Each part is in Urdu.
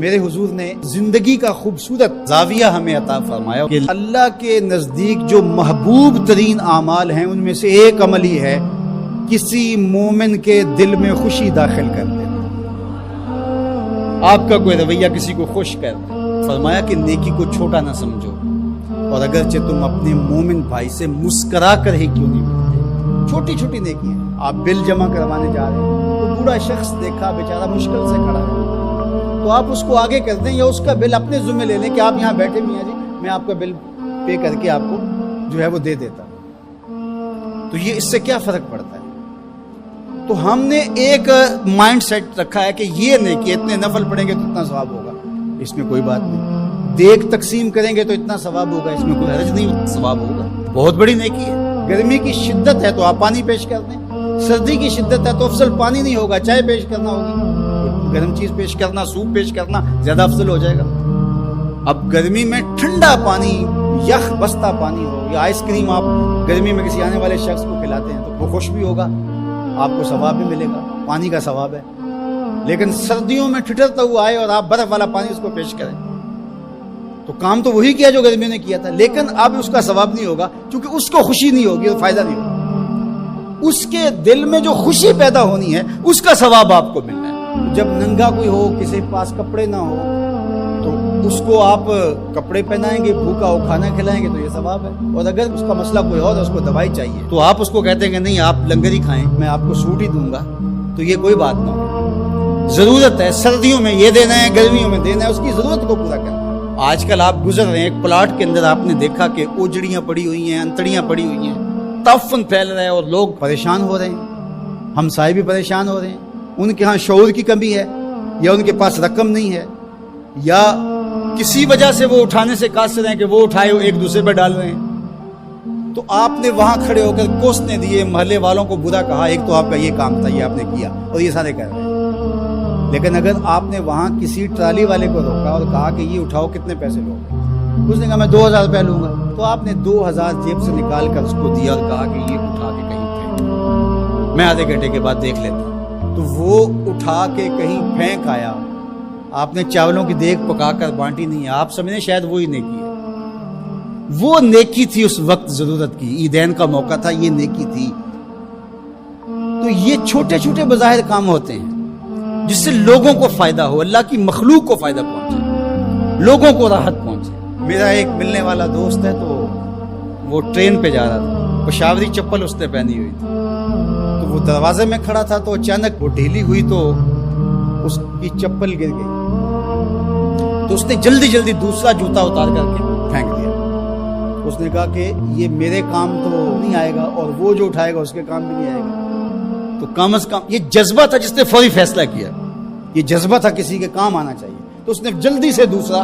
میرے حضور نے زندگی کا خوبصورت زاویہ ہمیں عطا فرمایا کہ اللہ کے نزدیک جو محبوب ترین اعمال ہیں ان میں سے ایک عمل ہی ہے کسی مومن کے دل میں خوشی داخل کر دینا۔ آپ کا کوئی رویہ کسی کو خوش کر دے، فرمایا کہ نیکی کو چھوٹا نہ سمجھو، اور اگرچہ تم اپنے مومن بھائی سے مسکرا کر ہی کیوں نہیں ملتے، چھوٹی چھوٹی نیکی ہیں۔ آپ بل جمع کروانے جا رہے ہیں تو بوڑھا شخص دیکھا بیچارہ مشکل سے کھڑا ہے، تو آپ اس کو آگے کر دیں یا اس کا بل اپنے ذمہ لے لیں کہ آپ یہاں بیٹھے میاں جی، میں آپ کا بل پے کر کے آپ کو جو ہے وہ دے دیتا ہوں۔ تو یہ اس سے کیا فرق پڑتا ہے؟ تو ہم نے ایک مائنڈ سیٹ رکھا ہے کہ یہ نہیں کہ اتنے نفل پڑھیں گے تو اتنا ثواب ہوگا، اس میں کوئی بات نہیں۔ دیگ تقسیم کریں گے تو اتنا ثواب ہوگا، اس میں کوئی حرج نہیں، ثواب ہوگا، بہت بڑی نیکی ہے۔ گرمی کی شدت ہے تو آپ پانی پیش کر دیں، سردی کی شدت ہے تو افضل پانی نہیں ہوگا، چائے پیش کرنا ہوگی، گرم چیز پیش کرنا، سوپ پیش کرنا زیادہ افضل ہو جائے گا۔ اب گرمی میں ٹھنڈا پانی، یخ بستہ پانی ہو یا آئس کریم آپ گرمی میں کسی آنے والے شخص کو کھلاتے ہیں تو وہ خوش بھی ہوگا، آپ کو ثواب بھی ملے گا، پانی کا ثواب ہے۔ لیکن سردیوں میں ٹھٹرتا ہوا آئے اور آپ برف والا پانی اس کو پیش کریں تو کام تو وہی کیا جو گرمیوں نے کیا تھا، لیکن اب اس کا ثواب نہیں ہوگا کیونکہ اس کو خوشی نہیں ہوگی اور فائدہ نہیں ہوگا۔ اس کے دل میں جو خوشی پیدا ہونی ہے اس کا ثواب آپ کو ملنا ہے۔ جب ننگا کوئی ہو، کسی کے پاس کپڑے نہ ہو تو اس کو آپ کپڑے پہنائیں گے، بھوکا ہو کھانا کھلائیں گے تو یہ ثواب ہے، اور اگر اس کا مسئلہ کوئی اور ہے، اس کو دوائی چاہیے تو آپ اس کو کہتے ہیں کہ نہیں آپ لنگر ہی کھائیں، میں آپ کو سوٹ ہی دوں گا، تو یہ کوئی بات نہ ہو۔ ضرورت ہے سردیوں میں یہ دینا ہے، گرمیوں میں دینا ہے، اس کی ضرورت کو پورا کرنا ہے۔ آج کل آپ گزر رہے ہیں ایک پلاٹ کے اندر، آپ نے دیکھا کہ اوجڑیاں پڑی ہوئی ہیں، انتڑیاں پڑی ہوئی ہیں، تعفن پھیل رہا ہے اور لوگ پریشان ہو رہے ہیں، ہمسائے بھی پریشان ہو رہے ہیں، ان کے ہاں شعور کی کمی ہے یا ان کے پاس رقم نہیں ہے یا کسی وجہ سے وہ اٹھانے سے قاصر ہیں کہ وہ اٹھائے ایک دوسرے پہ ڈال رہے ہیں، تو آپ نے وہاں کھڑے ہو کر کوسنے دیے، محلے والوں کو برا کہا، ایک تو آپ کا یہ کام تھا، یہ آپ نے کیا اور یہ سارے کر رہے ہیں۔ لیکن اگر آپ نے وہاں کسی ٹرالی والے کو روکا اور کہا کہ یہ اٹھاؤ کتنے پیسے لوگے، اس نے کہا میں 2000 روپے لوں گا، تو آپ نے 2000 جیب سے نکال کر اس کو دیا اور کہا کہ یہ اٹھا کے کہیں پھینک، میں آدھے گھنٹے کے بعد دیکھ لیتا ہوں، تو وہ اٹھا کے کہیں پھینک آیا، آپ نے چاولوں کی دیگ پکا کر بانٹی نہیں ہے، آپ سمجھیں شاید وہی نیکی ہے، وہ نیکی تھی اس وقت ضرورت کی، عیدین کا موقع تھا، یہ نیکی تھی۔ تو یہ چھوٹے چھوٹے بظاہر کام ہوتے ہیں جس سے لوگوں کو فائدہ ہو، اللہ کی مخلوق کو فائدہ پہنچے، لوگوں کو راحت پہنچے۔ میرا ایک ملنے والا دوست ہے تو وہ ٹرین پہ جا رہا تھا، پشاوری چپل اس نے پہنی ہوئی تھی، تو وہ دروازے میں کھڑا تھا تو اچانک وہ ڈھیلی ہوئی تو اس کی چپل گر گئی، تو اس نے جلدی جلدی دوسرا جوتا اتار کر کے پھینک دیا۔ اس نے کہا کہ یہ میرے کام تو نہیں آئے گا اور وہ جو اٹھائے گا اس کے کام بھی نہیں آئے گا، تو کم از کم یہ جذبہ تھا جس نے فوری فیصلہ کیا، یہ جذبہ تھا کسی کے کام آنا چاہیے، تو اس نے جلدی سے دوسرا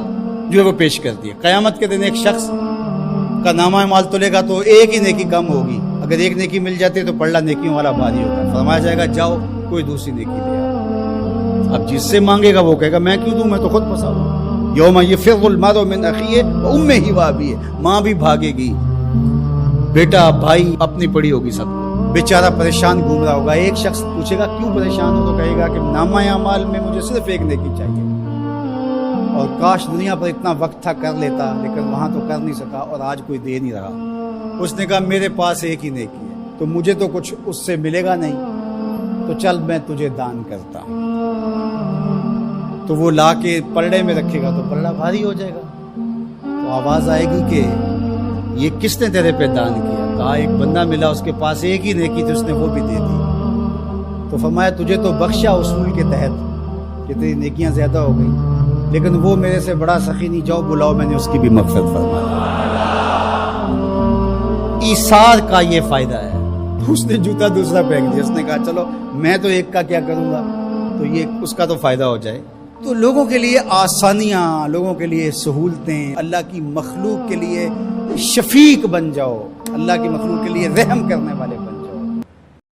جو ہے وہ پیش کر دیا۔ قیامت کے دن ایک شخص کا نامہ اعمال تلے گا تو ایک ہی نیکی کم ہوگی، اگر ایک نیکی مل جاتی ہے تو پلڑا نیکیوں والا بھاری ہوگا، فرمایا جائے گا جاؤ کوئی دوسری نیکی لے آؤ۔ اب جس سے مانگے گا وہ کہے گا میں کیوں دوں، میں تو خود پھنسا ہوں۔ یوم یفر المرء من اخیہ وامہ وابیہ، ماں بھی بھاگے گی، بیٹا بھائی اپنی پڑی ہوگی سب کو، بیچارہ پریشان گھوم رہا ہوگا۔ ایک شخص پوچھے گا کیوں پریشان ہو، تو کہے گا کہ نامہ اعمال میں مجھے صرف ایک نیکی چاہیے، اور کاش دنیا پر اتنا وقت تھا کر لیتا، لیکن وہاں تو کر نہیں سکا اور آج کوئی دے نہیں رہا۔ اس نے کہا میرے پاس ایک ہی نیکی ہے تو مجھے تو کچھ اس سے ملے گا نہیں، تو چل میں تجھے دان کرتا ہوں۔ تو وہ لا کے پلڑے میں رکھے گا تو پلڑا بھاری ہو جائے گا، تو آواز آئے گی کہ یہ کس نے تیرے پہ دان کیا؟ کہا ایک بندہ ملا اس کے پاس ایک ہی نیکی تھی، اس نے وہ بھی دے دی۔ تو فرمایا تجھے تو بخشا اصول کے تحت کہ تیری نیکیاں زیادہ ہو گئی، لیکن وہ میرے سے بڑا سخی نہیں، جاؤ بلاؤ، میں نے اس کی بھی مغفرت فرمائی۔ ایثار کا یہ فائدہ ہے۔ اس نے جوتا دوسرا پھینک دیا، اس نے کہا چلو میں تو ایک کا کیا کروں گا، تو یہ اس کا تو فائدہ ہو جائے۔ تو لوگوں کے لیے آسانیاں، لوگوں کے لیے سہولتیں، اللہ کی مخلوق کے لیے شفیق بن جاؤ، اللہ کی مخلوق کے لیے رحم کرنے والے بن جاؤ۔